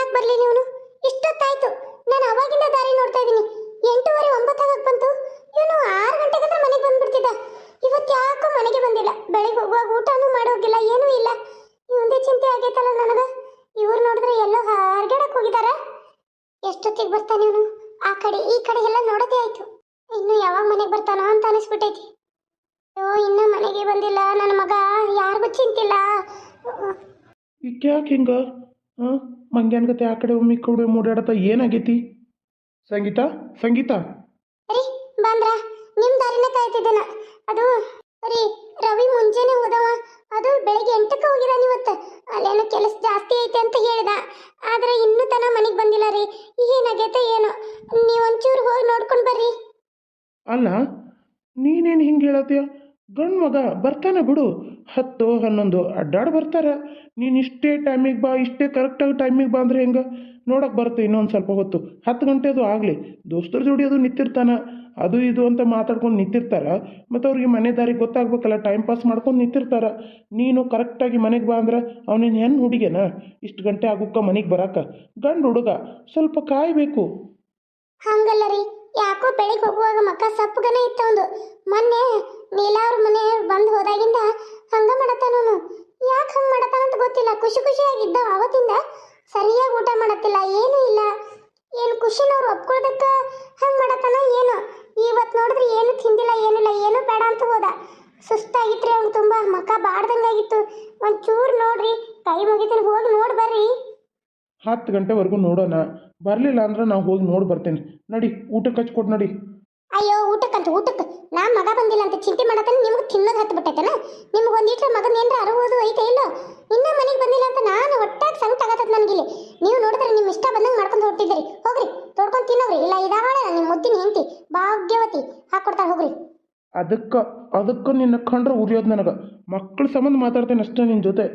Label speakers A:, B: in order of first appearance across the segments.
A: ಯಾಕೆ ಬರಲಿ ನೀವು? ಇಷ್ಟೊತ್ತಾಯ್ತು, ನಾನು ಅವಾಗಿಂದ ದಾರಿ ನೋಡ್ತಾ ಇದ್ದೀನಿ. 8:30 9 ಆಗಕ್ಕೆ ಬಂತು. ಇವನು 6 ಗಂಟೆಗೆ ಮನೆಗೆ ಬಂದ್ಬಿಡ್ತಿದ್ದ. ಇವತ್ತು ಯಾಕೋ ಮನೆಗೆ ಬಂದಿಲ್ಲ. ಬೆಳಿಗ್ಗೆ ಹೋಗುವಾಗ ಊಟನೂ ಮಾಡೋಗಿಲ್ಲ, ಏನೂ ಇಲ್ಲ. ಇವಂದೇ ಚಿಂತೆ ಆಗೈತಲ್ಲ ನನಗೆ. ಇವ್ರು ನೋಡಿದ್ರೆ ಎಲ್ಲೋ ಹೊರಗಡೆಗೆ ಹೋಗಿದಾರ. ಎಷ್ಟೊತ್ತಿಗೆ ಬರ್ತಾನೆ ಇವನು? ಆ ಕಡೆ ಈ ಕಡೆ ಎಲ್ಲ ನೋಡೋದೇ ಆಯ್ತು. ಇನ್ನು ಯಾವಾಗ ಮನೆಗೆ ಬರ್ತಾನೋ ಅಂತ ಅನಿಸ್ಬಿಟ್ಟೈತಿ. ಅಯ್ಯೋ, ಇನ್ನ ಮನೆಗೆ ಬಂದಿಲ್ಲ ನನ್ನ ಮಗ, ಯಾರಿಗೂ ಚಿಂತಿಲ್ಲ.
B: ಯಾಕೆ ಹಿಂಗ ಮಂಗ್ಯಾನ್ಗತೆ ಆ ಕಡೆ ಒಮ್ಮೆ ಈ ಕಡೆ ಮೂಡಾಡತ್ತ ಏನಾಗೈತಿ? ಸಂಗೀತ ಸಂಗೀತ
A: ರೀ ಬಂದ್ರ? ನಿಮ್ ದಾರಿನ ಕಾಯ್ತಿದ್ದೇನ. ಅದು ರೀ, ರವಿ ಮುಂಜಾನೆ ಹೋದವ. ಅದು ಬೆಳಿಗ್ಗೆ 8ಕ್ಕೆ ಹೋಗಿದಾನ ಇವತ್ತು. ಅಲ್ಲೇನೋ ಕೆಲಸ ಜಾಸ್ತಿ ಐತೆ ಅಂತ ಹೇಳ್ದ. ಆದ್ರೆ ಇನ್ನೂ ತನ ಮನೆಗೆ ಬಂದಿಲ್ಲ ರೀ. ಏನಾಗೈತೆ ಏನೋ, ನೀವೊಂಚೂರು ಹೋಗಿ ನೋಡ್ಕೊಂಡು ಬರ್ರಿ.
B: ಅಲ್ಲ, ನೀನೇನು ಹಿಂಗೆ ಹೇಳತ್ತೀಯ? ಗಂಡು ಮಗ ಬರ್ತಾನೆ ಬಿಡು, 10 11 ಅಡ್ಡಾಡಿ ಬರ್ತಾರೆ. ನೀನು ಇಷ್ಟೇ ಟೈಮಿಗೆ ಬಾ, ಇಷ್ಟೇ ಕರೆಕ್ಟಾಗಿ ಟೈಮಿಗೆ ಬಾ ಅಂದರೆ ಹೆಂಗೆ? ನೋಡೋಕೆ ಬರುತ್ತೆ ಇನ್ನೊಂದು ಸ್ವಲ್ಪ ಹೊತ್ತು. 10 ಗಂಟೆ ಅದು ಆಗಲಿ, ದೋಸ್ತರ ಜೋಡಿ ಅದು ನಿಂತಿರ್ತಾನೆ. ಅದು ಇದು ಅಂತ ಮಾತಾಡ್ಕೊಂಡು ನಿಂತಿರ್ತಾರೆ. ಮತ್ತು ಅವ್ರಿಗೆ ಮನೆ ದಾರಿ ಗೊತ್ತಾಗ್ಬೇಕಲ್ಲ, ಟೈಮ್ ಪಾಸ್ ಮಾಡ್ಕೊಂಡು ನಿಂತಿರ್ತಾರೆ. ನೀನು ಕರೆಕ್ಟಾಗಿ ಮನೆಗೆ ಬಾ ಅಂದ್ರೆ ಅವನೇನು ಹೆಣ್ಣು ಹುಡುಗೇನ ಇಷ್ಟು ಗಂಟೆ ಆಗೋಕ್ಕೆ ಮನೆಗೆ ಬರೋಕೆ? ಗಂಡು ಹುಡುಗ, ಸ್ವಲ್ಪ ಕಾಯಬೇಕು.
A: ಹಂಗಲ್ಲ ರೀ, ಯಾಕೋ ಬೆಳಿಗ್ಗೆ ಹೋಗುವಾಗ ಮಕ್ಕ ಸಪ್ಪಗನ ಇತ್ತು ಒಂದು. ಮೊನ್ನೆ ನೀಲಾ ಅವ್ರ ಮನೆ ಬಂದು ಹೋದಾಗಿಂದ ಹಂಗ ಮಾಡತ್ತಾನವನು. ಯಾಕೆ ಹಂಗೆ ಮಾಡತ್ತಾನಂತ ಗೊತ್ತಿಲ್ಲ. ಖುಷಿ ಖುಷಿಯಾಗಿದ್ದ ಅವತ್ತಿಂದ. ಸರಿಯಾಗಿ ಊಟ ಮಾಡತ್ತಿಲ್ಲ, ಏನೂ ಇಲ್ಲ. ಏನು ಖುಷಿನವ್ರು ಒಪ್ಕೊಳ್ದಕ್ಕ ಹಂಗೆ ಮಾಡತ್ತಾನ ಏನು? ಇವತ್ತು ನೋಡಿದ್ರೆ ಏನು ತಿಂದಿಲ್ಲ, ಏನಿಲ್ಲ, ಏನೂ ಬೇಡ ಅಂತ ಹೋದ. ಸುಸ್ತಾಗಿತ್ರಿ ಅವ್ನು, ತುಂಬ ಮಕ್ಕ ಬಾಡ್ದಂಗಾಗಿತ್ತು. ಒಂಚೂರು ನೋಡ್ರಿ, ಕೈ ಮುಗಿತೀನಿ, ಹೋಗಿ ನೋಡಿ ಬರ್ರಿ.
B: 10 ಗಂಟೆವರೆಗೂ ನೋಡೋಣ. ಬರಲಿಲ್ಲ ಅಂದ್ರೆ ನಾವು ಹೋಗಿ ನೋಡಿ ಬರ್ತೇನೆ. ನಡಿ, ಊಟಕ್ಕೆ ಹಚ್ಕೊಟ್ಟು ನಡಿ.
A: ಅಯ್ಯೋ, ಊಟಕ್ಕೆ ನಾ ಮಗ ಬಂದಿಲ್ಲ ಅಂತ ಚಿಂತೆ ಮಾಡತ್ತಾನೆ. ನಿಮ್ಗೆ ತಿನ್ನೋದು ಹತ್ತು ಬಿಟ್ಟೈತನ? ನಿಮ್ಗೆ ಒಂದಿಟ್ರೆ ಮಗನ ಏನ್ರ ಅರುವುದು ಐತೆ ಇಲ್ಲ? ಇನ್ನೂ ಮನೆಗೆ ಬಂದಿಲ್ಲ ಅಂತ ನಾನು ಹೊಟ್ಟಾಗಿ ಸಂಕಟ ಆಗತ್ತದ ನನಗಿಲ್ಲಿ. ನೀವು ನೋಡಿದ್ರೆ ನಿಮ್ಮ ಇಷ್ಟ ಬಂದಂಗೆ ಮಾಡ್ಕೊಂಡು ಹೊರಟಿದ್ದೀರಿ. ಹೋಗ್ರಿ, ತೊಡ್ಕೊಂಡು ತಿನ್ನೋಗ್ರಿ. ಇಲ್ಲ ಇದಾವಳ ನಿಮ್ಮ ಮುದ್ದಿನ ಹೆಂಡತಿ ಭಾಗ್ಯವತಿ, ಹಾಕ್ಕೊಡ್ತಾಳೆ, ಹೋಗ್ರಿ.
B: ಅದಕ್ಕೆ ನಿನ್ನ ಕಂಡ್ರೆ ಉರಿಯೋದು ನನಗೆ. ಮಕ್ಕಳ ಸಂಬಂಧ ಮಾತಾಡ್ತೇನೆ ಅಷ್ಟೇ ನಿನ್ನ ಜೊತೆ.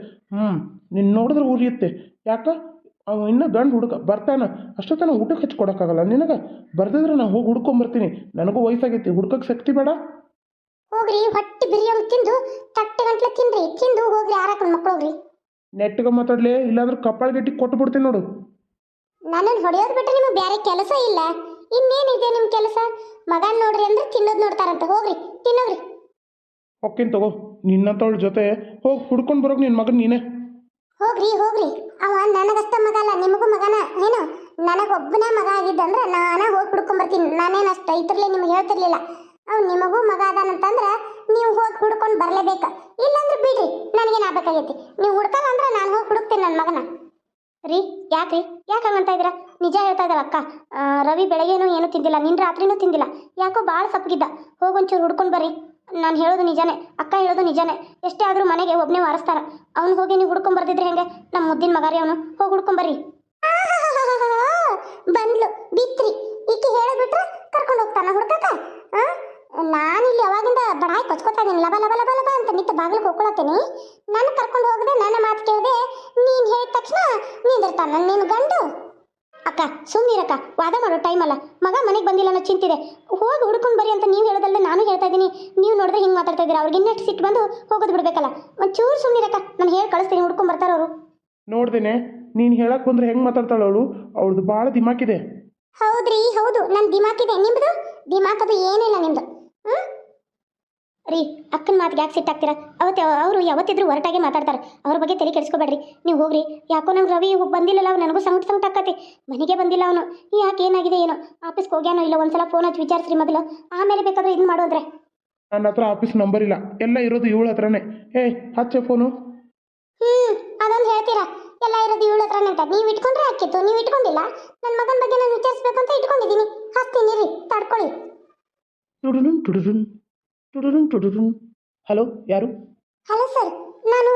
B: ನಿನ್ನ ನೋಡಿದ್ರೆ ಉರಿಯುತ್ತೆ. ಯಾಕೆ? ಅವ ಇನ್ನೂ ಗಂಡು ಹುಡುಗ ಬರ್ತಾನೆ, ಅಷ್ಟೊತ್ತನ ಊಟಕ್ಕೆ ಹಚ್ಕೊಡೋಕ್ಕಾಗಲ್ಲ ನಿನಗೆ? ಬರ್ದಿದ್ರೆ ನಾನು ಹೋಗಿ ಹುಡ್ಕೊಂಬರ್ತೀನಿ. ನನಗೂ ವಯಸ್ಸಾಗೈತಿ, ಹುಡ್ಕಕ್ಕೆ ಶಕ್ತಿ ಬೇಡ.
A: ಹೋಗ್ರಿ, ಹೊಟ್ಟೆ ಬಿರಿಯೋಂಗೆ ತಿಂದು ತಟ್ಟೆ ಗಂಟ್ಲೆ ತಿನ್ರಿ. ತಿಂದು ಹೋಗ್ರಿ, ಆರಾಕೊಂಡು ಮಕ್ಕಳು ಹೋಗ್ರಿ.
B: ನೆಟ್ಟಿಗೆ ಮಾತಾಡಲಿ, ಇಲ್ಲಾಂದ್ರೆ ಕಪ್ಪಾಳ ಗಟ್ಟಿ ಕೊಟ್ಟು ಬಿಡ್ತೀನಿ ನೋಡು.
A: ನನ್ನನ್ನು ಹೊಡೆಯೋದು ಬಿಟ್ಟರೆ ನಿಮಗೆ ಬೇರೆ ಕೆಲಸ ಇಲ್ಲ? ಇನ್ನೇನಿದೆ ನಿಮ್ಮ ಕೆಲಸ? ಮಗನ ನೋಡ್ರಿ ಅಂದ್ರೆ ತಿನ್ನೋದು ನೋಡ್ತಾರಂತ. ಹೋಗ್ರಿ, ತಿನ್ನೋಗ್ರಿ.
B: ಹೊಕ್ಕಿನ ತಗೋ, ನಿನ್ನಂತವಳ ಜೊತೆ ಹೋಗಿ ಹುಡ್ಕೊಂಡು ಬರೋಕೆ ನಿನ್ನ ಮಗನ ನೀನೇ.
A: ಹೋಗ್ರಿ, ಅವ ನನಗಷ್ಟ ಮಗ ಅಲ್ಲ, ನಿಮಗೂ ಮಗನ ಏನು? ನನಗೊಬ್ಬನೇ ಮಗ ಆಗಿದ್ದಂದ್ರೆ ನಾನೇ ಹೋಗಿ ಹುಡ್ಕೊಂಬರ್ತೀನಿ. ನಾನೇನು ಅಷ್ಟು ಐತ್ರಲ್ಲೇ ನಿಮ್ಗೆ ಹೇಳ್ತಿರ್ಲಿಲ್ಲ. ಅವ್ನು ನಿಮಗೂ ಮಗ ಅದಾನಂತಂದ್ರೆ ನೀವು ಹೋಗಿ ಹುಡ್ಕೊಂಡು ಬರಲೇಬೇಕು. ಇಲ್ಲಾಂದ್ರೆ ಬಿಡ್ರಿ, ನನಗೇನು ಆಗ್ಬೇಕಾಗೈತಿ. ನೀವು ಹುಡ್ಕಲ್ಲ ಅಂದ್ರೆ ನಾನು ಹೋಗಿ ಹುಡುಕ್ತೀನಿ ನನ್ನ ಮಗನ. ರೀ, ಯಾಕೆ ಹಂಗಂತ ಇದ್ದೀರಾ? ನಿಜ ಹೇಳ್ತಾ ಇದ್ದಾರ ಅಕ್ಕ. ರವಿ ಬೆಳಗ್ಗೆನೂ ಏನೂ ತಿಂದಿಲ್ಲ, ನಿನ್ನ ರಾತ್ರಿನೂ ತಿಂದಿಲ್ಲ. ಯಾಕೋ ಭಾಳ ಸಪ್ಪಗಿದ್ದ. ಹೋಗೊಂಚೂರು ಹುಡ್ಕೊಂಡು ಬರ್ರಿ. ನಾನು ಹೇಳೋದು ನಿಜಾನೇ, ಅಕ್ಕ ಹೇಳೋದು ನಿಜಾನೇ. ಎಷ್ಟೇ ಆದರೂ ಮನೆಗೆ ಒಬ್ಬನೇ ವಾರಿಸ್ತಾರ. ಅವ್ನು ಹೋಗಿ ನೀವು ಹುಡ್ಕೊಂಡ್ ಬರ್ದಿದ್ರೆ ಹೆಂಗೆ? ನಮ್ಮ ಮುದ್ದಿನ ಮಗಾರಿ ಅವನು. ಹೋಗಿ ಹುಡ್ಕೊಂಬರ್ರಿ. ಬಂದ್ಲು ಬಿತ್ರಿ, ಈಕೆ ಹೇಳಿಬಿಟ್ರೆ ಕರ್ಕೊಂಡು ಹೋಗ್ತಾನ ಹುಡ್ಕಕ್ಕ. ನಾನಿಲ್ಲಿ ಯಾವಾಗಿಂದ ಬಡಾಯಿ ಕೊಚ್ಕೋತಾ ಇದ್ದೀನಿ, ಲಬ ಲಬ ಲಬ ಲಬ ಅಂತ ನಿಂತು ಬಾಗಿಲಿಗೆ ಹೋಗ್ಕೊಳತ್ತೀನಿ. ನಾನು ಕರ್ಕೊಂಡು ಹೋಗದೆ, ನನ್ನ ಮಾತು ಕೇಳದೆ ನೀನು ಹೇಳಿದ ತಕ್ಷಣ ನಿಂದಿರ್ತಾನ ನಿನ್ನ ಗಂಡು. ಅಕ್ಕ ಸುಮ್ಮನಿರಕ್ಕ, ವಾದ ಮಾಡೋ ಟೈಮ್ ಅಲ್ಲ. ಮಗ ಮನೆಗೆ ಬಂದಿಲ್ಲ ಅನ್ನೋ ಚಿಂತಿದೆ. ಹೋಗಿ ಹುಡ್ಕೊಂಡು ಬರ್ರಿ ಅಂತ ನೀವು ಹೇಳೋದಲ್ಲದೆ ನಾನು ಹೇಳ್ತಾ ಇದ್ದೀನಿ. ನೀವು ನೋಡಿದ್ರೆ ಹಿಂಗೆ ಮಾತಾಡ್ತಾ ಇದ್ದೀರಾ. ಅವ್ರಿಗೆ ಇನ್ನೆಷ್ಟು ಸಿಟ್ಟು ಬಂದು ಹೋಗೋದು ಬಿಡ್ಬೇಕಲ್ಲ. ಒಂಚೂರು ಸುಮ್ಮನಿರಕ್ಕ, ನಾನು ಹೇಳಿ ಕಳಿಸ್ತೀನಿ, ಹುಡ್ಕೊಂಡು ಬರ್ತಾರವರು.
B: ನೋಡ್ದೇನೆ, ನೀನು ಹೇಳಕ್ಕೆ ಬಂದ್ರೆ ಹೆಂಗೆ ಮಾತಾಡ್ತಾಳೆ ಅವಳು? ಅವಳದು ಭಾಳ ದಿಮಾಕಿದೆ.
A: ಹೌದ್ರಿ, ಹೌದು, ನನ್ನ ದಿಮಾಕಿದೆ. ನಿಮ್ಮದು ದಿಮಾಕದು ಏನಿಲ್ಲ ನಿಮ್ಮದು. ರೀ, ಅಕ್ಕನ ಮಾತಿಗೆ ಯಾಕೆ ಸಿಟ್ಟಾಗ್ತೀರಾ? ಅವರು ಯಾವತ್ತಿದ್ರು ಹೊರಟಾಗೆ ಮಾತಾಡ್ತಾರೆ. ಅವ್ರ ಬಗ್ಗೆ ತಲೆ ಕೆಡಿಸ್ಕೋಬೇಡ್ರಿ. ನೀವು ಹೋಗ್ರಿ. ಯಾಕೋ ನಂಗೆ ರವಿ ಬಂದಿಲ್ಲಲ್ಲ, ನನಗೂ ಸಂಕಟ ಆಕತಿ. ಮನೆಗೆ ಬಂದಿಲ್ಲ ಅವನು. ಯಾಕೆ ಏನಾಗಿದೆ ಏನೋ? ಆಫೀಸ್ಗೆ ಹೋಗ್ಯಾನೋ ಇಲ್ಲ? ಒಂದ್ಸಲ ಫೋನ್ ಹಚ್ಚಿ ವಿಚಾರಿಸ್ರಿ ಮೊದಲು, ಆಮೇಲೆ ಬೇಕಾದ್ರೆ ಇದನ್ನು ಮಾಡು ಅಂದ್ರೆ.
B: ನನ್ನ ಹತ್ರ ಆಫೀಸ್ ನಂಬರ್ ಇಲ್ಲ, ಎಲ್ಲ ಇರೋದು ಇವಳ ಹತ್ರನೇ. ಹಚ್ಚೆ ಫೋನು.
A: ಅದೊಂದು ಹೇಳ್ತೀರಾ? ಎಲ್ಲ ಇರೋದು ಇವಳ ಹತ್ರನೇ ಅಂತ. ನೀವು ಇಟ್ಕೊಂಡ್ರೆ ಹಾಕಿತ್ತು, ನೀವು ಇಟ್ಕೊಂಡಿಲ್ಲ. ನನ್ನ ಮಗನ ಬಗ್ಗೆ ನಾನು ವಿಚಾರಿಸ್ಬೇಕು ಅಂತ ಇಟ್ಕೊಂಡಿದ್ದೀನಿ. ಹಚ್ತೀನಿ ರೀ, ತಡ್ಕೊಳ್ಳಿ.
B: ಹಲೋ, ಯಾರು?
A: ಹಲೋ ಸರ್, ನಾನು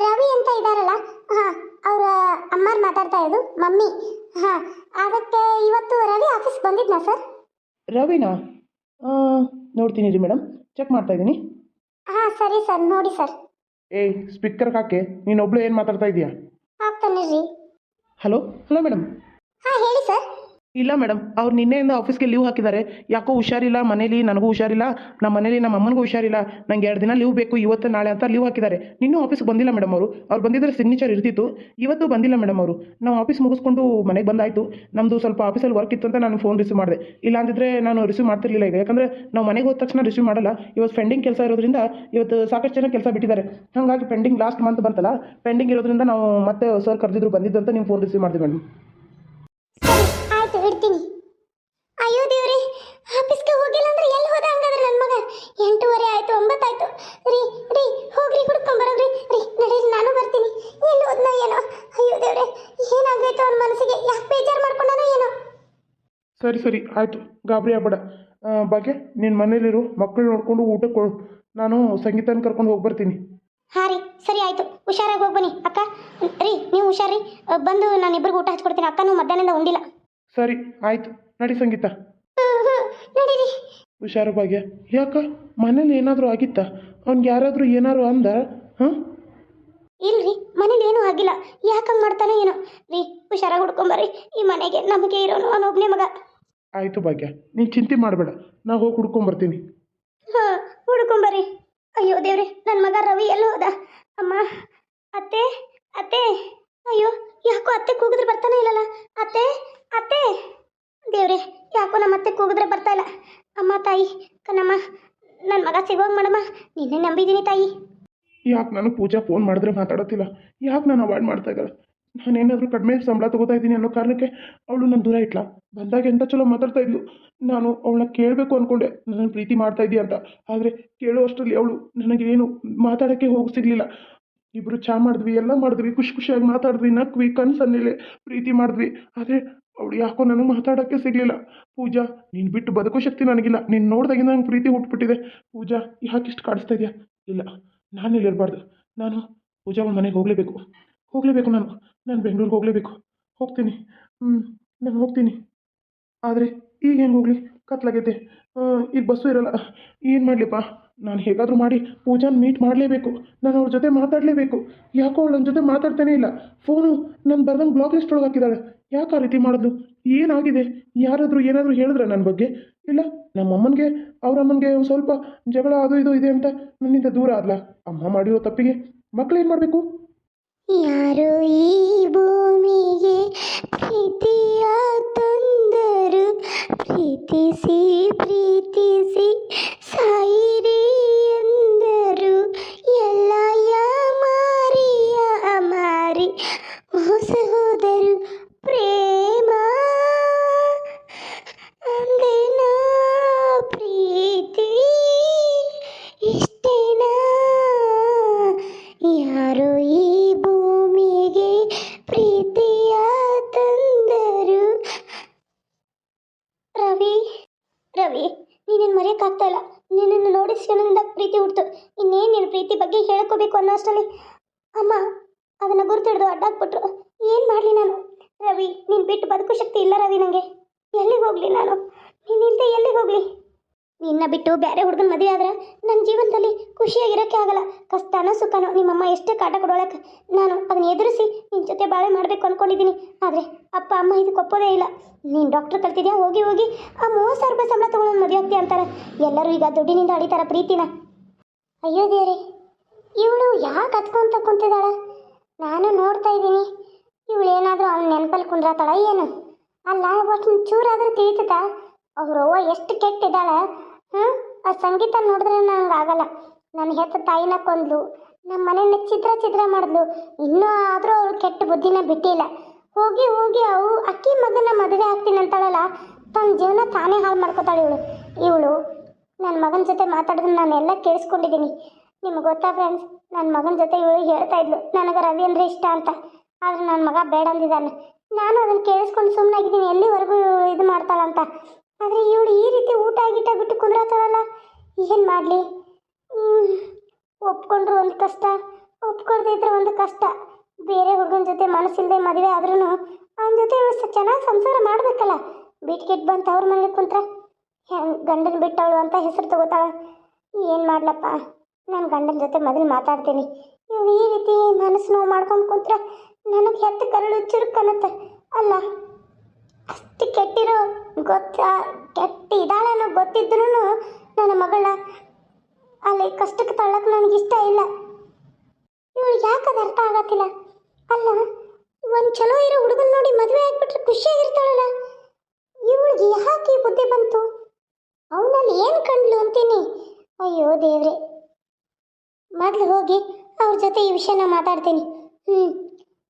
A: ರವಿ ಅಂತ ಇದ್ದಾರಲ್ಲ, ಅವರ ಅಮ್ಮಾರು ಮಾತಾಡ್ತಾ ಇದ್ದು, ಮಮ್ಮಿ. ಅದಕ್ಕೆ ಇವತ್ತು ರವಿ ಆಫೀಸ್ ಬಂದಿದ್ನಾ ಸರ್?
B: ರವಿನಾ? ನೋಡ್ತೀನಿ ರೀ ಮೇಡಮ್, ಚೆಕ್ ಮಾಡ್ತಾ ಇದ್ದೀನಿ.
A: ಸರಿ ಸರ್, ನೋಡಿ ಸರ್.
B: ಸ್ಪೀಕರ್ಗೆ ಹಾಕಿ, ನೀನೊಬ್ಳು ಏನು ಮಾತಾಡ್ತಾ ಇದೀಯಾ?
A: ಹಾಕ್ತಾನೆ ರೀ.
B: Hello madam.
A: ಹೇಳಿ ಸರ್.
B: ಇಲ್ಲ ಮೇಡಮ್ ಅವ್ರು ನಿನ್ನೆಯಿಂದ ಆಫೀಸ್ಗೆ ಲೀವ್ ಹಾಕಿದ್ದಾರೆ. ಯಾಕೋ ಹುಷಾರಿಲ್ಲ ಮನೇಲಿ, ನನಗೂ ಹುಷಾರಿಲ್ಲ, ನಮ್ಮ ಮನೇಲಿ ನಮ್ಮ ಅಮ್ಮನಿಗೂ ಹುಷಾರಿಲ್ಲ, ನಂಗೆ 2 ದಿನ ಲೀವ್ ಬೇಕು ಇವತ್ತು ನಾಳೆ ಅಂತ ಲೀವ್ ಹಾಕಿದ್ದಾರೆ. ನಿನ್ನೂ ಆಫೀಸ್ಗೆ ಬಂದಿಲ್ಲ ಮೇಡಮ್ ಅವರು. ಅವ್ರು ಬಂದಿದ್ದರೆ ಸಿಗ್ನೇಚರ್ ಇರ್ತಿತ್ತು. ಇವತ್ತು ಬಂದಿಲ್ಲ ಮೇಡಮ್ ಅವರು. ನಾವು ಆಫೀಸ್ ಮುಗಿಸ್ಕೊಂಡು ಮನೆಗೆ ಬಂದಾಯಿತು. ನಮ್ಮದು ಸ್ವಲ್ಪ ಆಫೀಸಲ್ಲಿ ವರ್ಕ್ ಇತ್ತು ಅಂತ ನಾನು ಫೋನ್ ರಿಸೀವ್ ಮಾಡಿದೆ. ಇಲ್ಲ ಅಂದಿದ್ರೆ ನಾನು ರಿಸೀವ್ ಮಾಡ್ತಿರ್ಲಿಲ್ಲ ಈಗ. ಯಾಕಂದರೆ ನಾವು ಮನೆಗೆ ಹೋದ ತಕ್ಷಣ ರಿಸೀವ್ ಮಾಡಲ್ಲ. ಇವತ್ತು ಪೆಂಡಿಂಗ್ ಕೆಲಸ ಇರೋದ್ರಿಂದ ಇವತ್ತು ಸಾಕಷ್ಟು ಜನ ಕೆಲಸ ಬಿಟ್ಟಿದ್ದಾರೆ. ಹಾಗಾಗಿ ಪೆಂಡಿಂಗ್ ಲಾಸ್ಟ್ ಮಂತ್ ಬಂತಲ್ಲ, ಪೆಂಡಿಂಗ್ ಇರೋದ್ರಿಂದ ನಾವು ಮತ್ತೆ ಸರ್ ಕರೆದಿದ್ರು ಬಂದಿದ್ದು ಅಂತ ನಿಮ್ಮ ಫೋನ್ ರಿಸೀವ್ ಮಾಡಿದೆ ಮೇಡಮ್.
A: ಸರಿ ಆಯ್ತು ಇಡ್ತೀನಿ. ಅಯ್ಯೋ ದೇವ್ರಿ, ಆಫೀಸ್ಗೆ ಹೋಗಿಲ್ಲ ಅಂದ್ರೆ ಎಲ್ಲಿ ಹೋದ ಹಂಗಾದ್ರೆ ನನ್ನ ಮಗ? 8:30 ಆಯ್ತು, 9 ಆಯ್ತು. ರೀ ರೀ ಹೋಗ್ರಿ ಹುಡ್ಕೊಂಬರೋಗ್ರಿ. ರೀ ನಡೀರಿ ನಾನು ಬರ್ತೀನಿ. ಎಲ್ಲಿ ಹೋದ್ನ ಏನೋ? ಅಯ್ಯೋ ದೇವ್ರೆ, ಏನಾಗೈತು ಅವನ ಮನಸ್ಸಿಗೆ? ಯಾಕೆ ಬೇಜಾರು ಮಾಡ್ಕೊಂಡಾನೋ ಏನೋ?
B: ಸರಿ ಸರಿ ಆಯಿತು, ಗಾಬರಿ ಆಗ್ಬೇಡ. ಭಾಗ್ಯ ನಿನ್ನ ಮನೇಲಿರು, ಮಕ್ಕಳು ನೋಡ್ಕೊಂಡು ಊಟಕ್ಕೆ ಕೊಡು. ನಾನು ಸಂಗೀತನ ಕರ್ಕೊಂಡು ಹೋಗಿ ಬರ್ತೀನಿ.
A: ಹಾಂ ರೀ ಸರಿ ಆಯಿತು, ಹುಷಾರಾಗಿ ಹೋಗಿ ಬನ್ನಿ. ಅಕ್ಕ ರೀ ನೀವು ಹುಷಾರಿ, ಬಂದು ನಾನು ಇಬ್ಬರಿಗೂ ಊಟ ಹಚ್ಕೊಡ್ತೀನಿ. ಅಕ್ಕನೂ ಮಧ್ಯಾಹ್ನದಿಂದ ಉಂಡಿಲ್ಲ.
B: ಸರಿ ಆಯಿತು, ನಡಿ ಸಂಗೀತ.
A: ನಡೀರಿ.
B: ಹುಷಾರು ಭಾಗ್ಯ. ಯಾಕ ಮನೇಲಿ ಏನಾದರೂ ಆಗಿತ್ತಾ? ಅವ್ನಿಗೆ ಯಾರಾದರೂ ಏನಾದ್ರು ಅಂದ? ಹಾಂ
A: ಇಲ್ರಿ, ಮನೇಲಿ ಏನೂ ಆಗಿಲ್ಲ. ಯಾಕಂಗೆ ಮಾಡ್ತಾನೋ ಏನೋ. ರೀ ಹುಷಾರಾಗಿ ಹುಡ್ಕೊಂಬರ್ರಿ. ಈ ಮನೆಗೆ ನಮಗೆ ಇರೋನು ಅವನೊಬ್ಬನೇ ಮಗ.
B: ಆಯಿತು ಭಾಗ್ಯ, ನೀನು ಚಿಂತೆ ಮಾಡಬೇಡ, ನಾ ಹೋಗಿ ಹುಡ್ಕೊಂಬರ್ತೀನಿ.
A: ಹಾಂ ಹುಡ್ಕೊಂಬರ್ರಿ. ಅಯ್ಯೋ ದೇವ್ರೆ, ನನ್ನ ಮಗ ರವಿ ಎಲ್ಲಿ ಹೋದ? ಅಮ್ಮ, ಅತ್ತೆ ಅತ್ತೆ. ಅಯ್ಯೋ ಯಾಕೋ ಅತ್ತೆ ಕೂಗಿದ್ರೆ ಬರ್ತಾನೆ ಇಲ್ಲಲ್ಲ. ಅತ್ತೆ ಅತ್ತೆ. ದೇವ್ರೆ, ಯಾಕೋ ನಮ್ಮ ಅತ್ತೆ ಕೂಗಿದ್ರೆ ಬರ್ತಾ ಇಲ್ಲ. ಅಮ್ಮ ತಾಯಿ ಕಣಮ್ಮ, ನನ್ನ ಮಗ ಸಿಗೋಂಗ್ ಮಾಡಮ್ಮ, ನಿನ್ನೆ ನಂಬಿದ್ದೀನಿ ತಾಯಿ.
B: ಯಾಕೆ ನಾನು ಪೂಜಾ ಫೋನ್ ಮಾಡಿದ್ರೆ ಮಾತಾಡೋತಿಲ್ಲ? ಯಾಕೆ ನಾನು ಅವಾಯ್ಡ್ ಮಾಡ್ತಾ ಇದ್ದಾಳೆ? ನಾನೇನಾದರೂ ಕಡಿಮೆ ಸಂಬಳ ತೊಗೋತಾ ಇದ್ದೀನಿ ಅನ್ನೋ ಕಾರಣಕ್ಕೆ ಅವಳು ನನ್ನ ದೂರ ಇಟ್ಲ. ಬಂದಾಗ ಎಂಥ ಚಲೋ ಮಾತಾಡ್ತಾ ಇದ್ಲು. ನಾನು ಅವಳನ್ನ ಕೇಳಬೇಕು ಅಂದ್ಕೊಂಡೆ, ನನ್ನ ಪ್ರೀತಿ ಮಾಡ್ತಾ ಇದೀಯ ಅಂತ. ಆದರೆ ಕೇಳೋ ಅವಳು ನನಗೇನು ಮಾತಾಡೋಕ್ಕೆ ಹೋಗಿ ಸಿಗಲಿಲ್ಲ. ಇಬ್ಬರು ಚಾ ಮಾಡಿದ್ವಿ, ಎಲ್ಲ ಮಾಡಿದ್ವಿ, ಖುಷಿ ಖುಷಿಯಾಗಿ ಮಾತಾಡಿದ್ವಿ, ನಕ್ವಿ, ಕನಸನ್ನೇಲೆ ಪ್ರೀತಿ ಮಾಡಿದ್ವಿ. ಆದರೆ ಅವಳು ಯಾಕೋ ನನಗೆ ಮಾತಾಡೋಕ್ಕೆ ಸಿಗಲಿಲ್ಲ. ಪೂಜಾ, ನೀನು ಬಿಟ್ಟು ಬದುಕೋ ಶಕ್ತಿ ನನಗಿಲ್ಲ. ನೀನು ನೋಡಿದಾಗಿಂದ ನಂಗೆ ಪ್ರೀತಿ ಹುಟ್ಬಿಟ್ಟಿದೆ. ಪೂಜಾ ಯಾಕೆ ಇಷ್ಟು ಕಾಡಿಸ್ತಾ ಇದೆಯಾ? ಇಲ್ಲ, ನಾನು ಇಲ್ಲಿರಬಾರ್ದು. ನಾನು ಪೂಜಾ ಒಂದು ಮನೆಗೆ ಹೋಗಲೇಬೇಕು. ನಾನು ಬೆಂಗಳೂರಿಗೆ ಹೋಗಲೇಬೇಕು. ಹೋಗ್ತೀನಿ. ನಾನು ಹೋಗ್ತೀನಿ. ಆದರೆ ಈಗ ಹೆಂಗೆ ಹೋಗಲಿ? ಕತ್ಲಾಗೈತೆ, ಈಗ ಬಸ್ಸು ಇರಲ್ಲ. ಏನು ಮಾಡಲಿಪ್ಪ? ನಾನು ಹೇಗಾದರೂ ಮಾಡಿ ಪೂಜಾನ ಮೀಟ್ ಮಾಡಲೇಬೇಕು. ನಾನು ಅವ್ರ ಜೊತೆ ಮಾತಾಡಲೇಬೇಕು. ಯಾಕೋ ಅವಳು ನನ್ನ ಜೊತೆ ಮಾತಾಡ್ತಾನೇ ಇಲ್ಲ. ಫೋನು ನಾನು ಬರ್ದಂಗೆ ಬ್ಲಾಕ್ ಲಿಸ್ಟ್ ಒಳಗೆ ಹಾಕಿದ್ದಾಳೆ. ಯಾಕೆ ಆ ರೀತಿ ಮಾಡೋದು? ಏನಾಗಿದೆ? ಯಾರಾದರೂ ಏನಾದರೂ ಹೇಳಿದ್ರೆ ನನ್ನ ಬಗ್ಗೆ? ಇಲ್ಲ ನಮ್ಮಮ್ಮನಿಗೆ ಅವ್ರ ಅಮ್ಮನಿಗೆ ಒಂದು ಸ್ವಲ್ಪ ಜಗಳ ಅದು ಇದು ಇದೆ ಅಂತ ನನ್ನಿಂದ ದೂರ ಆದ್ಲ. ಅಮ್ಮ ಮಾಡಿರೋ ತಪ್ಪಿಗೆ ಮಕ್ಕಳೇನು ಮಾಡಬೇಕು?
A: ಯಾರೋ ಈ ಭೂಮಿಗೆ ಪ್ರೀತಿಯ ತಂದರು, ಪ್ರೀತಿಸಿ ಪ್ರೀತಿಸಿ ಸಾಯಿರಿ ಎಂದರು. ಎಲ್ಲ ಮಾರಿ ಮೋಸ ಹೋದರು. ಪ್ರೇಮ ಅಂದೇನಾ? ಪ್ರೀತಿ ಇಷ್ಟೇನಾ? ಯಾರೋ ಈ ಭೂಮಿಗೆ ಪ್ರೀತಿಯ ತಂದರು. ರವಿ ರವಿ, ನೀನೇನು ಮರೆಯೋಕ್ಕಾಗ್ತಾ ಇಲ್ಲ. ನಿನ್ನನ್ನು ನೋಡಿ ಕ್ಷಣದಿಂದ ಪ್ರೀತಿ ಹುಡ್ತು. ಇನ್ನೇನು ನಿನ್ನ ಪ್ರೀತಿ ಬಗ್ಗೆ ಹೇಳ್ಕೋಬೇಕು ಅನ್ನೋ ಅಷ್ಟರಲ್ಲಿ ಅಮ್ಮ ಅದನ್ನು ಗುರುತಿಡ್ದು ಅಡ್ಡಾಕ್ಬಿಟ್ರು. ಏನು ಮಾಡಲಿ ನಾನು? ರವಿ, ನೀನು ಬಿಟ್ಟು ಬದುಕೋ ಶಕ್ತಿ ಇಲ್ಲ ರವಿ ನನಗೆ. ಎಲ್ಲಿಗೆ ಹೋಗಲಿ ನಾನು? ನೀನಿಲ್ಲದೆ ಎಲ್ಲಿಗೆ ಹೋಗಲಿ? ನಿನ್ನ ಬಿಟ್ಟು ಬೇರೆ ಹುಡುಗನ ಮದುವೆ ಆದ್ರೆ ನನ್ನ ಜೀವನದಲ್ಲಿ ಖುಷಿಯಾಗಿರೋಕ್ಕೆ ಆಗಲ್ಲ. ಕಷ್ಟನೋ ಸುಖನೋ ನಿಮ್ಮಮ್ಮ ಎಷ್ಟೇ ಕಾಟ ಕೊಡೋಳಕ್ಕೆ ನಾನು ಅದನ್ನ ಎದುರಿಸಿ ನಿನ್ನ ಜೊತೆ ಬಾಳೆ ಮಾಡಬೇಕು ಅಂದ್ಕೊಂಡಿದ್ದೀನಿ. ಆದರೆ ಅಪ್ಪ ಅಮ್ಮ ಇದಕ್ಕೆ ಒಪ್ಪೋದೇ ಇಲ್ಲ. ನೀನು ಡಾಕ್ಟ್ರ್ ಕಲ್ತಿದ್ಯಾ, ಹೋಗಿ ಆ 30,000 ರೂಪಾಯಿ ಸಂಬಳ ತೊಗೊಂಡು ಮದುವೆ ಆಗ್ತೀಯ ಅಂತಾರೆ. ಎಲ್ಲರೂ ಈಗ ದುಡ್ಡಿನಿಂದ ಅಳಿತಾರ ಪ್ರೀತಿನ. ಅಯ್ಯೋ ದೇವ್ರಿ, ಇವಳು ಯಾಕೆ ಹತ್ಕೊಂತ ಕುಂತಿದ್ದಾಳೆ? ನಾನು ನೋಡ್ತಾ ಇದ್ದೀನಿ. ಇವಳು ಏನಾದರೂ ಅವ್ನ ನೆನಪಲ್ಲಿ ಕುಂದ್ರಾತಾಳ ಏನು? ಅಲ್ಲ, ಒಟ್ಟು ಚೂರಾದರೂ ತಿಳಿತದ ಅವ್ರವ್ವ ಎಷ್ಟು ಕೆಟ್ಟಿದ್ದಾಳೆ. ಆ ಸಂಗೀತ ನೋಡಿದ್ರೆ ನಂಗೆ ಆಗಲ್ಲ. ನನ್ನ ಹೆತ್ತ ತಾಯಿನ ಕೊಂದ್ಲು, ನಮ್ಮ ಮನೆಯನ್ನ ಚಿತ್ರ ಮಾಡಿದ್ಲು. ಇನ್ನೂ ಆದರೂ ಅವಳು ಕೆಟ್ಟ ಬುದ್ಧಿನ ಬಿಟ್ಟಿಲ್ಲ. ಹೋಗಿ ಅಕ್ಕಿ ಮಗನ ಮದುವೆ ಆಗ್ತೀನಿ ಅಂತಾಳಲ್ಲ, ತನ್ನ ಜೀವನ ತಾನೇ ಹಾಳು ಮಾಡ್ಕೋತಾಳೆ ಇವಳು. ನನ್ನ ಮಗನ ಜೊತೆ ಮಾತಾಡಿದ್ರೆ ನಾನೆಲ್ಲ ಕೇಳಿಸ್ಕೊಂಡಿದ್ದೀನಿ. ನಿಮ್ಗೆ ಗೊತ್ತಾ ಫ್ರೆಂಡ್ಸ್, ನನ್ನ ಮಗನ ಜೊತೆ ಇವಳು ಹೇಳ್ತಾ ಇದ್ಲು ನನಗೆ ರವಿ ಅಂದರೆ ಇಷ್ಟ ಅಂತ. ಆದರೆ ನನ್ನ ಮಗ ಬೇಡ ಅಂದಿದ್ದಾನೆ. ನಾನು ಅದನ್ನು ಕೇಳಿಸ್ಕೊಂಡು ಸುಮ್ಮನಾಗಿದ್ದೀನಿ, ಎಲ್ಲಿವರೆಗೂ ಇದು ಮಾಡ್ತಾಳಂತ. ಆದರೆ ಇವಳು ಈ ರೀತಿ ಊಟ ಬಿಟ್ಟು ಕುಂದ್ರಾತಾಳಲ್ಲ, ಏನು ಮಾಡಲಿ? ಒಪ್ಕೊಂಡ್ರು ಒಂದು ಕಷ್ಟ, ಒಪ್ಕೊಳ್ದೇ ಇದ್ರೆ ಒಂದು ಕಷ್ಟ. ಬೇರೆ ಹುಡುಗನ ಜೊತೆ ಮನಸ್ಸಿಲ್ಲದೆ ಮದುವೆ ಆದ್ರೂ ಅವನ ಜೊತೆ ಇವಳು ಚೆನ್ನಾಗಿ ಸಂಸಾರ ಮಾಡಬೇಕಲ್ಲ. ಬಿಟ್ಕಿಟ್ ಬಂತು ಅವ್ರ ಮನೇಲಿ ಕುಂತ್ರೆ ಗಂಡನ ಬಿಟ್ಟವಳು ಅಂತ ಹೆಸರು ತಗೋತಾಳ. ಏನು ಮಾಡ್ಲಪ್ಪ? ನಾನು ಗಂಡನ ಜೊತೆ ಮೊದಲು ಮಾತಾಡ್ತೀನಿ. ಇವಳು ಈ ರೀತಿ ಮನಸ್ಸು ನೋವು ಮಾಡ್ಕೊಂಡು ಕುಂತ್ರೆ ನನಗೆ ಹೆತ್ತ ಕರಳು ಚುರುಕನ್ನತ್ತೆ ಅಲ್ಲ. ಅಷ್ಟು ಕೆಟ್ಟಿರೋ ಕೆಟ್ಟ ಇದ್ದಾಳನ್ನೋ ಗೊತ್ತಿದ್ರೂ ನನ್ನ ಮಗಳ ಅಲ್ಲಿ ಕಷ್ಟಕ್ಕೆ ತಳ್ಳಕ್ಕೆ ನನಗಿಷ್ಟ ಇಲ್ಲ. ಇವಳಿಗೆ ಯಾಕದು ಅರ್ಥ ಆಗತ್ತಿಲ್ಲ? ಅಲ್ಲ, ಒಂದು ಚಲೋ ಇರೋ ಹುಡುಗನ ನೋಡಿ ಮದುವೆ ಆಗ್ಬಿಟ್ರೆ ಖುಷಿಯಾಗಿರ್ತಾಳಲ್ಲ, ಇವಳಿಗೆ ಯಾಕೆ ಈ ಬುದ್ಧಿ ಬಂತು? ಅವನಲ್ಲಿ ಏನು ಕಂಡ್ಲು ಅಂತೀನಿ. ಅಯ್ಯೋ ದೇವ್ರೆ, ಮೊದಲು ಹೋಗಿ ಅವ್ರ ಜೊತೆ ಈ ವಿಷಯನ ಮಾತಾಡ್ತೀನಿ.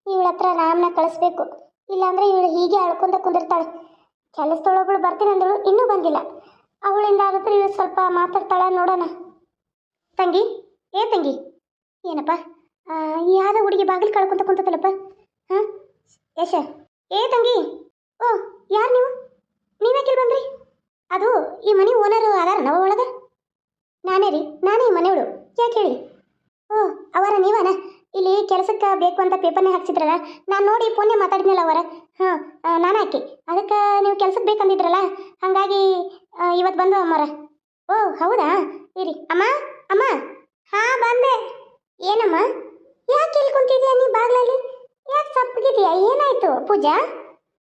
A: ಇವಳ ಹತ್ರ ರಾಮನ ಕಳಿಸ್ಬೇಕು, ಇಲ್ಲಾಂದ್ರೆ ಇವಳು ಹೀಗೆ ಅಳ್ಕೊಂತ ಕುಂದಿರ್ತಾಳೆ. ಕೆಲಸದೊಳಗಳು ಬರ್ತೀನಿ ಅಂದಳು, ಇನ್ನೂ ಬಂದಿಲ್ಲ. ಅವಳಿಂದ ಆಗುತ್ತೆ ಇವಳು ಸ್ವಲ್ಪ ಮಾತಾಡ್ತಾಳ, ನೋಡೋಣ. ತಂಗಿ, ಏ ತಂಗಿ, ಏನಪ್ಪ ಯಾವ್ದ ಹುಡುಗಿ ಬಾಗಿಲು ಕಳ್ಕೊಂತ ಕುಂತಲ್ಲಪ್ಪ? ಹಾಂ ಯಶ, ಏ ತಂಗಿ, ಓ ಯಾರು ನೀವು? ನೀವ್ಯಾಕೆ ಬಂದ್ರಿ? ಅದು ಈ ಮನೆ ಓನರು ಅದಾರ ನವ ಒಳಗೆ? ನಾನೇ ರೀ, ನಾನೇ ಈ ಮನೆಯವಳು. ಯಾಕೆ ಹೇಳಿ? ಓ ಅವರ ನೀವನ? ಇಲ್ಲಿ ಕೆಲಸಕ್ಕೆ ಬೇಕು ಅಂತ ಪೇಪರ್ನೇ ಹಾಕ್ಸಿದ್ರಲ್ಲ, ನಾನು ನೋಡಿ ಫೋನ್ನೇ ಮಾತಾಡಿದ್ನಲ್ಲ ಅವರ. ಹಾಂ, ನಾನು ಹಾಕಿ ಅದಕ್ಕೆ ನೀವು ಕೆಲ್ಸಕ್ಕೆ ಬೇಕಂದಿದ್ರಲ್ಲ, ಹಾಗಾಗಿ ಇವತ್ತು ಬಂದು ಅಮ್ಮರ. ಓ ಹೌದಾ, ಇರಿ. ಅಮ್ಮ ಅಮ್ಮ, ಹಾಂ ಬಂದೆ. ಏನಮ್ಮ, ಯಾಕೆ ಇಲ್ಲಿ ಕುಂತಿದ್ಯಾ ನೀ ಬಾಗ್ಲಲ್ಲಿ? ಯಾಕೆ ಸಪ್ಪಗಿದೆಯಾ? ಏನಾಯ್ತು ಪೂಜಾ?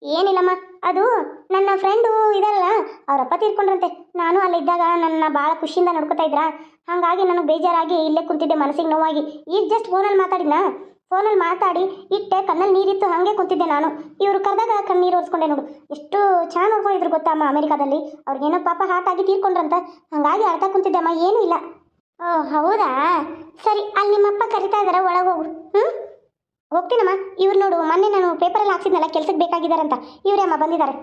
A: ಏನಿಲ್ಲಮ್ಮ, ಅದು ನನ್ನ ಫ್ರೆಂಡು ಇದಾರಲ್ಲ, ಅವರಪ್ಪ ತೀರ್ಕೊಂಡ್ರಂತೆ. ನಾನು ಅಲ್ಲಿದ್ದಾಗ ನನ್ನ ಭಾಳ ಖುಷಿಯಿಂದ ನೋಡ್ಕೊತಾ ಇದ್ರ, ಹಾಗಾಗಿ ನನಗೆ ಬೇಜಾರಾಗಿ ಇಲ್ಲೇ ಕುಂತಿದ್ದೆ, ಮನಸ್ಸಿಗೆ ನೋವಾಗಿ. ಈಗ ಜಸ್ಟ್ ಫೋನಲ್ಲಿ ಮಾತಾಡಿದ್ನಾ, ಫೋನಲ್ಲಿ ಮಾತಾಡಿ ಇಟ್ಟೆ, ಕಣ್ಣಲ್ಲಿ ನೀರಿತ್ತು, ಹಾಗೆ ಕುಂತಿದ್ದೆ ನಾನು. ಇವರು ಕರೆದಾಗ ಕಣ್ಣೀರು ಒರೆಸ್ಕೊಂಡೆ ನೋಡು. ಎಷ್ಟು ಚೆನ್ನಾಗಿ ನೋಡ್ಕೊಂಡಿದ್ರು ಗೊತ್ತಾ ಅಮ್ಮ, ಅಮೆರಿಕಾದಲ್ಲಿ. ಅವ್ರಿಗೇನೋ ಪಾಪ ಹಾರ್ಟ್ ಆಗಿ ತೀರ್ಕೊಂಡ್ರಂತ, ಹಾಗಾಗಿ ಅಳ್ತಾ ಕುಂತಿದ್ದೆ ಅಮ್ಮ, ಏನೂ ಇಲ್ಲ. ಓ ಹೌದಾ, ಸರಿ. ಅಲ್ಲಿ ನಿಮ್ಮಪ್ಪ ಕರಿತಾ ಇದಾರೆ, ಒಳಗೆ ಹೋಗು. ಹೋಗ್ತೀನಮ್ಮ. ಇವ್ರು ನೋಡು, ಮೊನ್ನೆ ನಾನು ಪೇಪರಲ್ಲಿ ಹಾಕ್ಸಿದ್ನಲ್ಲ ಕೆಲ್ಸಕ್ಕೆ ಬೇಕಾಗಿದ್ದಾರಂತ, ಇವರೇ ಅಮ್ಮ ಬಂದಿದ್ದಾರೆ.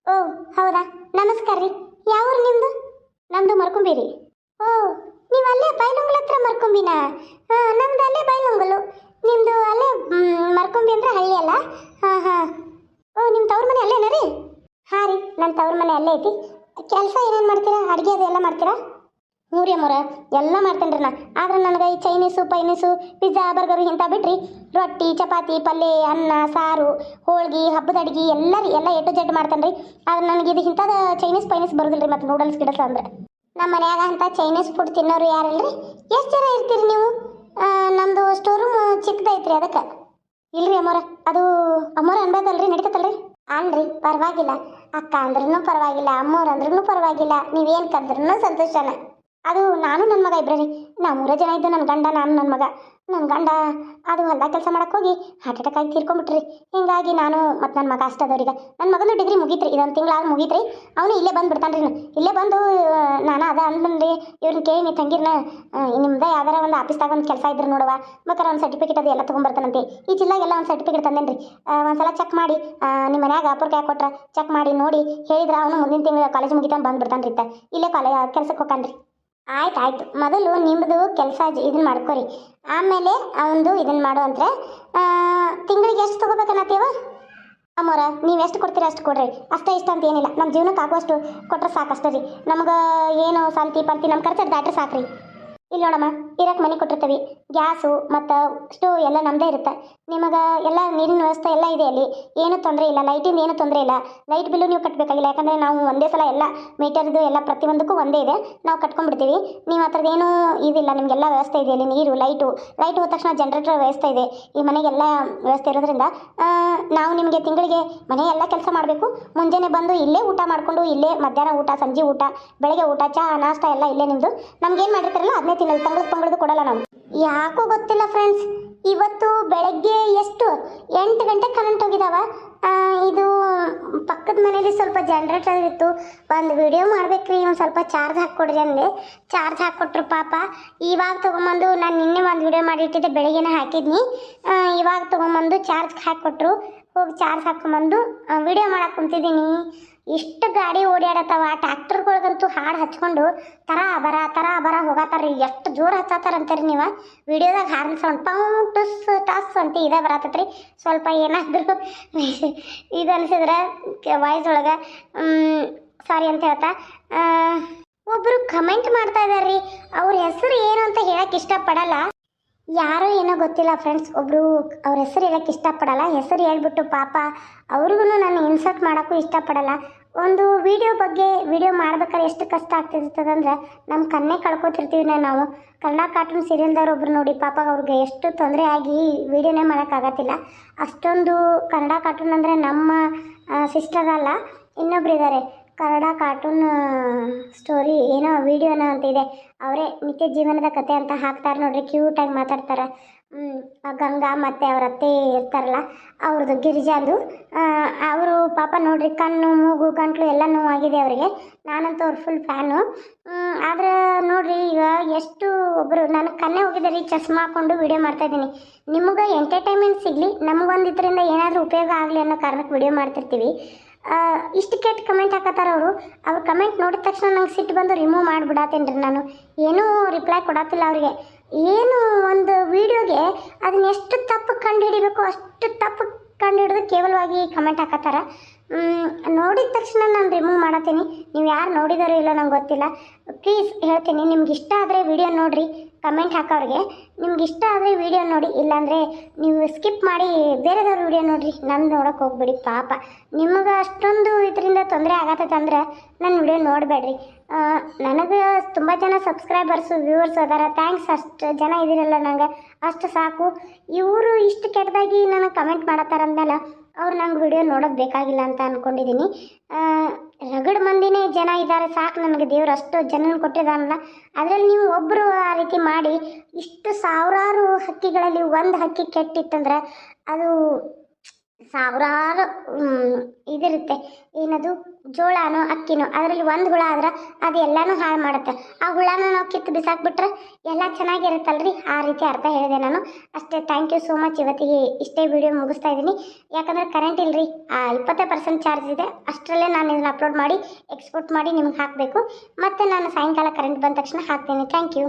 A: ಓ ಹೌದಾ, ನಮಸ್ಕಾರ ರೀ. ಯಾವೂರು ನಿಮ್ಮದು? ನಮ್ಮದು ಮರ್ಕೊಂಬಿರಿ. ಓ ನೀವು ಅಲ್ಲೇ ಬೈಲೊಂಗಲ ಹತ್ರ ಮರ್ಕೊಂಬಿನಾ? ಹಾಂ, ನಮ್ದು ಅಲ್ಲೇ ಬೈಲೊಂಗಲು, ನಿಮ್ಮದು ಅಲ್ಲೇ ಮರ್ಕೊಂಬಿ ಅಂದರೆ ಹಳ್ಳಿ ಅಲ್ಲ? ಹಾಂ ಹಾಂ. ಓ ನಿಮ್ಮ ತವ್ರ ಮನೆ ಅಲ್ಲೇನಾ ರೀ? ಹಾಂ ರೀ, ನನ್ನ ತವ್ರ ಮನೆ ಅಲ್ಲೇ ಐತಿ. ಕೆಲಸ ಏನೇನು ಮಾಡ್ತೀರಾ? ಅಡುಗೆ ಅದು ಎಲ್ಲ ಮಾಡ್ತೀರಾ? ಮೂರೇ ಮೂರ ಎಲ್ಲ ಮಾಡ್ತೇನೆ ರೀ ನಾ. ಆದ್ರೆ ನನಗೆ ಈ ಚೈನೀಸು ಪೈನೀಸು ಪಿಜ್ಜಾ ಬರ್ಗರು ಇಂಥ ಬಿಟ್ರಿ ರೊಟ್ಟಿ ಚಪಾತಿ ಪಲ್ಯ ಅನ್ನ ಸಾರು ಹೋಳ್ಗೆ ಹಬ್ಬದ ಅಡುಗೆ ಎಲ್ಲ ರೀ, ಎಲ್ಲ ಎ ಟು ಜೆಡ್ ಮಾಡ್ತೇನೆ ರೀ. ಆದ್ರೆ ನನಗೆ ಇದು ಇಂಥದ್ದು ಚೈನೀಸ್ ಪೈನೀಸ್ ಬರೋದಿಲ್ಲ ರೀ, ಮತ್ತು ನೂಡಲ್ಸ್ ಗಿಡಲ್ಸ್ ಅಂದ್ರೆ. ನಮ್ಮ ಮನ್ಯಾಗ ಅಂತ ಚೈನೀಸ್ ಫುಡ್ ತಿನ್ನೋರು ಯಾರಿಲ್ರಿ. ಎಷ್ಟು ಜನ ಇರ್ತೀರಿ ನೀವು? ನಮ್ಮದು ಸ್ಟೋರ್ ರೂಮ್ ಚಿಕ್ಕದೈತ್ರಿ, ಅದಕ್ಕೆ. ಇಲ್ರಿ ಅಮ್ಮೋರ, ಅದು ಅಮ್ಮೋರ ಅನ್ಬೋದಲ್ರಿ, ನಡೀತತ್ತಲ್ರಿ? ಅನ್ರಿ, ಪರವಾಗಿಲ್ಲ. ಅಕ್ಕ ಅಂದ್ರೂ ಪರವಾಗಿಲ್ಲ, ಅಮ್ಮೋರು ಅಂದ್ರೂ ಪರವಾಗಿಲ್ಲ, ನೀವೇನು ಕರೆದ್ರೂ ಸಂತೋಷನ. ಅದು ನಾನು ನನ್ನ ಮಗ ಇಬ್ಬರೇ ರೀ, ನಾವು 3 ಜನ ಇದ್ದು. ನನ್ನ ಗಂಡ, ನಾನು, ನನ್ನ ಮಗ. ನನ್ನ ಗಂಡ ಅದು ಹೊಲ್ದಾಗ ಕೆಲಸ ಮಾಡಕ್ಕೆ ಹೋಗಿ ಹಾರ್ಟ್ ಅಟ್ಯಾಕ್ ಆಗಿ ತೀರ್ಕೊಂಡ್ಬಿಟ್ರಿ. ಹಿಂಗಾಗಿ ನಾನು ಮತ್ತು ನನ್ನ ಮಗ ಅಷ್ಟು ಅದವ್ರಿಗೆ. ನನ್ನ ಮಗನೂ ಡಿಗ್ರಿ ಮುಗೀತ್ರಿ, ಇದೊಂದು ತಿಂಗಳಾಗ ಮುಗೀತ್ರಿ. ಅವನು ಇಲ್ಲೇ ಬಂದುಬಿಡ್ತಾನೆ ರೀ. ಇಲ್ಲೇ ಬಂದು ನಾನು ಅದ ಅಂದ್ರಿ, ಇವ್ರನ್ನ ಕೇಳಿ ನೀ ತಂಗಿರ್ನ ನಿಮ್ದು ಯಾವ್ದಾರ ಒಂದು ಆಫೀಸ್ದಾಗ ಒಂದು ಕೆಲಸ ಇದ್ರೆ ನೋಡುವ, ಬೇಕಾದ್ರೆ ಒಂದು ಸರ್ಟಿಫಿಕೇಟ್ ಅದು ಎಲ್ಲ ತೊಗೊಂಬರ್ತಾನಂತೆ. ಈ ಜಿಲ್ಲಾಗೆಲ್ಲ ಒಂದು ಸರ್ಟಿಫಿಕೇಟ್ ತಂದೇನು ರೀ. ಒಂದ್ಸಲ ಚೆಕ್ ಮಾಡಿ ನಿಮ್ಮ ಮನ್ಯಾಗ ಅಪ್ಪರ್ಗೆ ಯಾಕೆ ಕೊಟ್ರೆ ಚೆಕ್ ಮಾಡಿ ನೋಡಿ ಹೇಳಿದ್ರೆ ಅವನು ಮುಂದಿನ ತಿಂಗಳು ಕಾಲೇಜ್ ಮುಗಿತಾನೆ ಬಂದುಬಿಡ್ತಾನೆ ರೀ. ಇಲ್ಲೇ ಕೆಲಸಕ್ಕೆ ಹೋಗ್ತಾನೆ ರೀ. ಆಯ್ತು, ಮೊದಲು ನಿಮ್ಮದು ಕೆಲಸ ಇದನ್ನು ಮಾಡ್ಕೊರಿ, ಆಮೇಲೆ ಅವನದು ಇದನ್ನು ಮಾಡುವಂದ್ರೆ ತಿಂಗಳಿಗೆ ಎಷ್ಟು ತೊಗೋಬೇಕನ್ನತ್ತೀವ? ಅಮ್ಮೋರ ನೀವು ಎಷ್ಟು ಕೊಡ್ತೀರ ಅಷ್ಟು ಕೊಡ್ರಿ, ಅಷ್ಟೇ ಇಷ್ಟ ಅಂತ ಏನಿಲ್ಲ. ನಮ್ಮ ಜೀವನಕ್ಕೆ ಆಗುವಷ್ಟು ಕೊಟ್ಟರೆ ಸಾಕಷ್ಟೇ ರೀ. ನಮಗೆ ಏನು ಸಂತಿ ಪಂತಿ ನಮ್ಮ ಖರ್ಚು ದಾಟ್ರೆ ಸಾಕ್ರಿ. ಇಲ್ಲಿ ನೋಡಮ್ಮ, ಇರಕ್ಕೆ ಮನೆ ಕೊಟ್ಟಿರ್ತೀವಿ, ಗ್ಯಾಸು ಮತ್ತು ಸ್ಟೋವ್ ಎಲ್ಲ ನಮ್ಮದೇ ಇರುತ್ತೆ. ನಿಮಗೆ ಎಲ್ಲ ನೀರಿನ ವ್ಯವಸ್ಥೆ ಎಲ್ಲ ಇದೆ ಅಲ್ಲಿ, ಏನೂ ತೊಂದರೆ ಇಲ್ಲ. ಲೈಟಿಂದ ಏನೂ ತೊಂದರೆ ಇಲ್ಲ. ಲೈಟ್ ಬಿಲ್ಲು ನೀವು ಕಟ್ಟಬೇಕಾಗಿಲ್ಲ, ಯಾಕಂದರೆ ನಾವು ಒಂದೇ ಸಲ ಎಲ್ಲ ಮೀಟರ್ದು ಎಲ್ಲ ಪ್ರತಿಯೊಂದಕ್ಕೂ ಒಂದೇ ಇದೆ, ನಾವು ಕಟ್ಕೊಂಡ್ಬಿಡ್ತೀವಿ. ನೀವು ಆ ಥರದ್ದು ಏನೂ ಇದಿಲ್ಲ, ನಿಮಗೆಲ್ಲ ವ್ಯವಸ್ಥೆ ಇದೆ ಅಲ್ಲಿ. ನೀರು ಲೈಟು ಹೋದ ತಕ್ಷಣ ಜನ್ರೇಟರ್ ವ್ಯವಸ್ಥೆ ಇದೆ. ಈ ಮನೆಗೆಲ್ಲ ವ್ಯವಸ್ಥೆ ಇರೋದ್ರಿಂದ ನಾವು ನಿಮಗೆ ತಿಂಗಳಿಗೆ ಮನೆ ಎಲ್ಲ ಕೆಲಸ ಮಾಡಬೇಕು. ಮುಂಜಾನೆ ಬಂದು ಇಲ್ಲೇ ಊಟ ಮಾಡಿಕೊಂಡು, ಇಲ್ಲೇ ಮಧ್ಯಾಹ್ನ ಊಟ, ಸಂಜೆ ಊಟ, ಬೆಳಗ್ಗೆ ಊಟ, ಚಹಾ ನಾಷ್ಟ ಎಲ್ಲ ಇಲ್ಲೇ ನಿಮ್ಮದು. ನಮ್ಗೇನು ಮಾಡಿರ್ತಾರಲ್ಲ ಅದನ್ನೇ ತಿನ್ನೋದು, ತಂಗಳದ್ದು ಕೊಡಲ್ಲ ನಾವು. ಯಾಕೋ ಗೊತ್ತಿಲ್ಲ ಫ್ರೆಂಡ್ಸ್, ಇವತ್ತು ಬೆಳಗ್ಗೆ ಎಷ್ಟು 8 ಗಂಟೆಗೆ ಕರೆಂಟ್ ಹೋಗಿದಾವ. ಇದು ಪಕ್ಕದ ಮನೇಲಿ ಸ್ವಲ್ಪ ಜನ್ರೇಟರ್ ಇತ್ತು, ಒಂದು ವಿಡಿಯೋ ಮಾಡ್ಬೇಕ್ರಿ, ಒಂದು ಸ್ವಲ್ಪ ಚಾರ್ಜ್ ಹಾಕ್ಕೊಡ್ರಿ ಅಂದೆ. ಚಾರ್ಜ್ ಹಾಕ್ಕೊಟ್ರು ಪಾಪ. ಇವಾಗ ತೊಗೊಂಬಂದು ನಾನು ನಿನ್ನೆ ಒಂದು ವಿಡಿಯೋ ಮಾಡಿಟ್ಟಿದ್ದೆ, ಬೆಳಗ್ಗೆನೇ ಹಾಕಿದ್ನಿ. ಇವಾಗ ತೊಗೊಂಬಂದು ಚಾರ್ಜ್ ಹಾಕ್ಕೊಟ್ರು. ಹೋಗಿ ಚಾರ್ಜ್ ಹಾಕ್ಕೊಂಬಂದು ವಿಡಿಯೋ ಮಾಡಕ್ಕೆ ಕುಂತಿದ್ದೀನಿ. ಇಷ್ಟು ಗಾಡಿ ಓಡಾಡತ್ತವ, ಟ್ಯಾಕ್ಟರ್ಗಳ್ಗಂತೂ ಹಾಡು ಹಚ್ಕೊಂಡು ತರ ಬರ ಹೋಗತ್ತಾರ್ರಿ. ಎಷ್ಟು ಜೋರು ಹಚ್ಚತ್ತಾರಂತೀರಿ ನೀವು. ವಿಡಿಯೋದಾಗ ಹಾರ್ನ್ ಸೌಂಡ್ ಟುಸ್ ಟಸ್ ಅಂತ ಇದೇ ಬರತ್ತೈತ್ರಿ. ಸ್ವಲ್ಪ ಏನಾದರೂ ಇದು ಅನಿಸಿದ್ರೆ ವಾಯ್ಸ್ ಒಳಗೆ ಸಾರಿ ಅಂತ ಹೇಳ್ತಾ. ಒಬ್ಬರು ಕಮೆಂಟ್ ಮಾಡ್ತಾ ಇದ್ದಾರ್ರಿ, ಅವ್ರ ಹೆಸರು ಏನು ಅಂತ ಹೇಳಕ್ಕೆ ಇಷ್ಟಪಡಲ್ಲ. ಯಾರೋ ಏನೋ ಗೊತ್ತಿಲ್ಲ ಫ್ರೆಂಡ್ಸ್, ಒಬ್ಬರು ಅವ್ರ ಹೆಸರು ಹೇಳಕ್ಕೆ ಇಷ್ಟಪಡಲ್ಲ. ಹೆಸರು ಹೇಳ್ಬಿಟ್ಟು ಪಾಪ ಅವ್ರಿಗೂ ನಾನು ಇನ್ಸಲ್ಟ್ ಮಾಡೋಕ್ಕೂ ಇಷ್ಟಪಡಲ್ಲ. ಒಂದು ವಿಡಿಯೋ ಬಗ್ಗೆ ವಿಡಿಯೋ ಮಾಡ್ಬೇಕಾದ್ರೆ ಎಷ್ಟು ಕಷ್ಟ ಆಗ್ತಿರ್ತದಂದ್ರೆ ನಮ್ಮ ಕಣ್ಣೇ ಕಳ್ಕೊತಿರ್ತೀವಿ ನಾವು. ಕನ್ನಡ ಕಾರ್ಟೂನ್ ಸೀರಿಯಲ್ದವ್ರು ಒಬ್ರು ನೋಡಿ ಪಾಪ ಅವ್ರಿಗೆ ಎಷ್ಟು ತೊಂದರೆ ಆಗಿ ವಿಡಿಯೋನೇ ಮಾಡೋಕ್ಕಾಗತ್ತಿಲ್ಲ. ಅಷ್ಟೊಂದು ಕನ್ನಡ ಕಾರ್ಟೂನ್ ಅಂದರೆ ನಮ್ಮ ಸಿಸ್ಟರ್ ಅಲ್ಲ, ಇನ್ನೊಬ್ರು ಇದ್ದಾರೆ ಕನ್ನಡ ಕಾರ್ಟೂನ್ ಸ್ಟೋರಿ ಏನೋ ವಿಡಿಯೋನ ಅಂತ ಇದೆ, ಅವರೇ ನಿತ್ಯ ಜೀವನದ ಕತೆ ಅಂತ ಹಾಕ್ತಾರೆ ನೋಡ್ರಿ, ಕ್ಯೂಟಾಗಿ ಮಾತಾಡ್ತಾರೆ. ಆ ಗಂಗಾ ಮತ್ತು ಅವ್ರ ಅತ್ತೆ ಇರ್ತಾರಲ್ಲ ಅವ್ರದ್ದು ಗಿರಿಜಾಂದು, ಅವರು ಪಾಪ ನೋಡ್ರಿ ಕಣ್ಣು ಮೂಗು ಗಂಟ್ಲು ಎಲ್ಲ ನೋವಾಗಿದೆ ಅವರಿಗೆ. ನಾನಂತೂ ಅವ್ರ ಫುಲ್ ಫ್ಯಾನು. ಆದ್ರೆ ನೋಡ್ರಿ ಈಗ ಎಷ್ಟು ಒಬ್ಬರು ನನಗೆ ಕಣ್ಣೇ ಹೋಗಿದೆ ರೀ, ಚಸ್ಮಾ ಹಾಕ್ಕೊಂಡು ವಿಡಿಯೋ ಮಾಡ್ತಾಯಿದ್ದೀನಿ. ನಿಮಗೆ ಎಂಟರ್ಟೈನ್ಮೆಂಟ್ ಸಿಗಲಿ, ನಮಗೊಂದು ಇದರಿಂದ ಏನಾದರೂ ಉಪಯೋಗ ಆಗಲಿ ಅನ್ನೋ ಕಾರಣಕ್ಕೆ ವಿಡಿಯೋ ಮಾಡ್ತಿರ್ತೀವಿ. ಇಷ್ಟು ಕೆಟ್ಟ ಕಮೆಂಟ್ ಹಾಕತ್ತಾರ ಅವರು. ಅವ್ರ ಕಮೆಂಟ್ ನೋಡಿದ ತಕ್ಷಣ ನಂಗೆ ಸಿಟ್ಟು ಬಂದು ರಿಮೂವ್ ಮಾಡಿಬಿಡತ್ತೇನೆ ರೀ ನಾನು. ಏನೂ ರಿಪ್ಲೈ ಕೊಡತ್ತಿಲ್ಲ ಅವರಿಗೆ. ಏನು ಒಂದು ವಿಡಿಯೋಗೆ ಅದನ್ನ ಎಷ್ಟು ತಪ್ಪು ಕಂಡು ಹಿಡಿಬೇಕು ಅಷ್ಟು ತಪ್ಪು ಕಂಡು ಹಿಡಿದು ಕೇವಲವಾಗಿ ಕಮೆಂಟ್ ಹಾಕತ್ತಾರ. ನೋಡಿದ ತಕ್ಷಣ ನಾನು ರಿಮೂವ್ ಮಾಡತ್ತೀನಿ. ನೀವು ಯಾರು ನೋಡಿದಾರೋ ಇಲ್ಲೋ ನಂಗೆ ಗೊತ್ತಿಲ್ಲ. ಪ್ಲೀಸ್ ಹೇಳ್ತೀನಿ, ನಿಮ್ಗೆ ಇಷ್ಟ ಆದರೆ ವಿಡಿಯೋ ನೋಡಿರಿ. ಕಮೆಂಟ್ ಹಾಕೋರಿಗೆ ನಿಮ್ಗೆ ಇಷ್ಟ ಆದರೆ ವಿಡಿಯೋ ನೋಡಿ, ಇಲ್ಲಾಂದರೆ ನೀವು ಸ್ಕಿಪ್ ಮಾಡಿ ಬೇರೆದವ್ರ ವಿಡಿಯೋ ನೋಡಿರಿ, ನಾನು ನೋಡೋಕೆ ಹೋಗ್ಬೇಡಿ. ಪಾಪ ನಿಮಗೆ ಅಷ್ಟೊಂದು ಇದರಿಂದ ತೊಂದರೆ ಆಗತ್ತಂದ್ರೆ ನನ್ನ ವಿಡಿಯೋ ನೋಡಬೇಡ್ರಿ. ನನಗೆ ತುಂಬ ಜನ ಸಬ್ಸ್ಕ್ರೈಬರ್ಸು ವ್ಯೂವರ್ಸ್ ಅದಾರ, ಥ್ಯಾಂಕ್ಸ್. ಅಷ್ಟು ಜನ ಇದಿರಲ್ಲ ನಂಗೆ ಅಷ್ಟು ಸಾಕು. ಇವರು ಇಷ್ಟು ಕೆಟ್ಟದಾಗಿ ನನಗೆ ಕಮೆಂಟ್ ಮಾಡತ್ತಾರ ಅಂದಮೇಲೆ ಅವ್ರು ನಂಗೆ ವಿಡಿಯೋ ನೋಡೋದು ಬೇಕಾಗಿಲ್ಲ ಅಂತ ಅಂದ್ಕೊಂಡಿದ್ದೀನಿ. ರಗಡ್ ಮಂದಿನೇ ಜನ ಇದ್ದಾರೆ ಸಾಕು, ನನಗೆ ದೇವ್ರು ಅಷ್ಟು ಜನನ ಕೊಟ್ಟಿದ್ದಾನಲ್ಲ. ಅದರಲ್ಲಿ ನೀವು ಒಬ್ಬರು ಆ ರೀತಿ ಮಾಡಿ ಇಷ್ಟು ಸಾವಿರಾರು ಹಕ್ಕಿಗಳಲ್ಲಿ ಒಂದು ಹಕ್ಕಿ ಕೆಟ್ಟಿತ್ತಂದ್ರೆ ಅದು ಸಾವಿರಾರು ಇದಿರುತ್ತೆ, ಏನದು ಜೋಳನೋ ಅಕ್ಕಿನೋ, ಅದರಲ್ಲಿ ಒಂದು ಹುಳ ಆದ್ರೆ ಅದು ಎಲ್ಲನೂ ಹಾಳು ಮಾಡುತ್ತೆ. ಆ ಹುಳನ ನಾವು ಕಿತ್ತು ಬಿಸಾಕ್ಬಿಟ್ರೆ ಎಲ್ಲ ಚೆನ್ನಾಗಿರುತ್ತಲ್ರಿ. ಆ ರೀತಿ ಅರ್ಥ ಹೇಳಿದೆ ನಾನು ಅಷ್ಟೇ. Thank you so much. ಇವತ್ತಿಗೆ ಇಷ್ಟೇ ವಿಡಿಯೋ ಮುಗಿಸ್ತಾ ಇದ್ದೀನಿ, ಯಾಕಂದರೆ ಕರೆಂಟ್ ಇಲ್ಲರಿ. 20% ಚಾರ್ಜ್ ಇದೆ, ಅಷ್ಟರಲ್ಲೇ ನಾನು ಇದನ್ನು ಅಪ್ಲೋಡ್ ಮಾಡಿ ಎಕ್ಸ್ಪೋರ್ಟ್ ಮಾಡಿ ನಿಮ್ಗೆ ಹಾಕಬೇಕು. ಮತ್ತು ನಾನು ಸಾಯಂಕಾಲ ಕರೆಂಟ್ ಬಂದ ತಕ್ಷಣ ಹಾಕ್ತೀನಿ. Thank you.